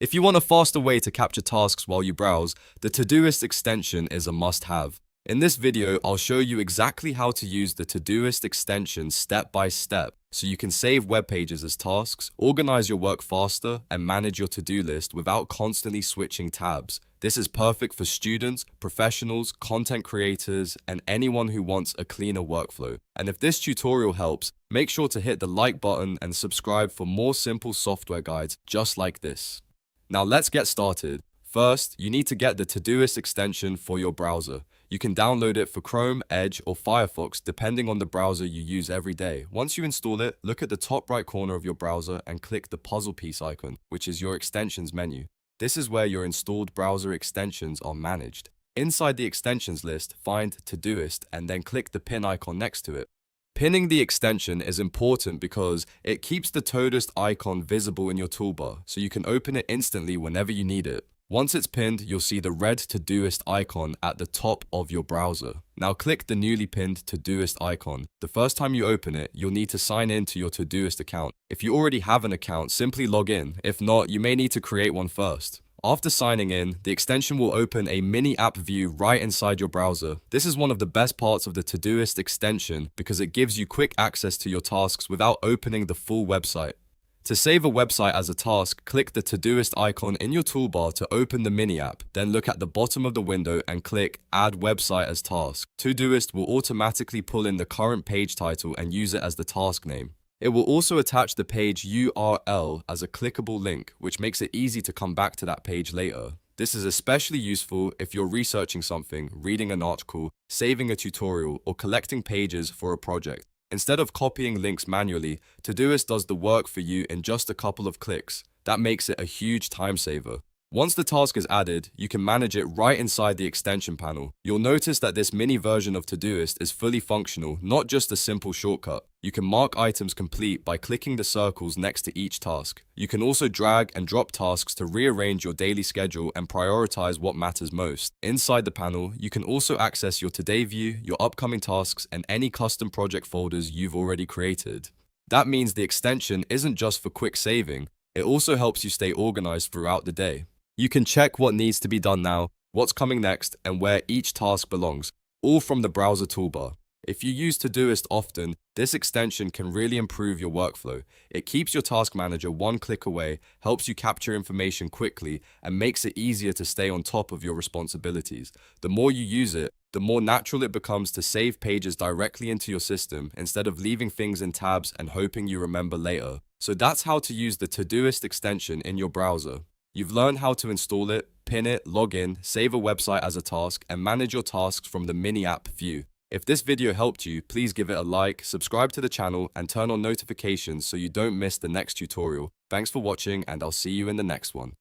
If you want a faster way to capture tasks while you browse, the Todoist extension is a must-have. In this video, I'll show you exactly how to use the Todoist extension step by step so you can save web pages as tasks, organize your work faster, and manage your to-do list without constantly switching tabs. This is perfect for students, professionals, content creators, and anyone who wants a cleaner workflow. And if this tutorial helps, make sure to hit the like button and subscribe for more simple software guides just like this. Now let's get started. First, you need to get the Todoist extension for your browser. You can download it for Chrome, Edge, or Firefox depending on the browser you use every day. Once you install it, look at the top right corner of your browser and click the puzzle piece icon, which is your extensions menu. This is where your installed browser extensions are managed. Inside the extensions list, find Todoist and then click the pin icon next to it. Pinning the extension is important because it keeps the Todoist icon visible in your toolbar, so you can open it instantly whenever you need it. Once it's pinned, you'll see the red Todoist icon at the top of your browser. Now click the newly pinned Todoist icon. The first time you open it, you'll need to sign in to your Todoist account. If you already have an account, simply log in. If not, you may need to create one first. After signing in, the extension will open a mini app view right inside your browser. This is one of the best parts of the Todoist extension because it gives you quick access to your tasks without opening the full website. To save a website as a task, click the Todoist icon in your toolbar to open the mini app. Then look at the bottom of the window and click Add Website as Task. Todoist will automatically pull in the current page title and use it as the task name. It will also attach the page URL as a clickable link, which makes it easy to come back to that page later. This is especially useful if you're researching something, reading an article, saving a tutorial, or collecting pages for a project. Instead of copying links manually, Todoist does the work for you in just a couple of clicks. That makes it a huge time saver. Once the task is added, you can manage it right inside the extension panel. You'll notice that this mini version of Todoist is fully functional, not just a simple shortcut. You can mark items complete by clicking the circles next to each task. You can also drag and drop tasks to rearrange your daily schedule and prioritize what matters most. Inside the panel, you can also access your Today view, your upcoming tasks, and any custom project folders you've already created. That means the extension isn't just for quick saving, it also helps you stay organized throughout the day. You can check what needs to be done now, what's coming next, and where each task belongs, all from the browser toolbar. If you use Todoist often, this extension can really improve your workflow. It keeps your task manager one click away, helps you capture information quickly, and makes it easier to stay on top of your responsibilities. The more you use it, the more natural it becomes to save pages directly into your system instead of leaving things in tabs and hoping you remember later. So that's how to use the Todoist extension in your browser. You've learned how to install it, pin it, log in, save a website as a task, and manage your tasks from the mini app view. If this video helped you, please give it a like, subscribe to the channel, and turn on notifications so you don't miss the next tutorial. Thanks for watching, and I'll see you in the next one.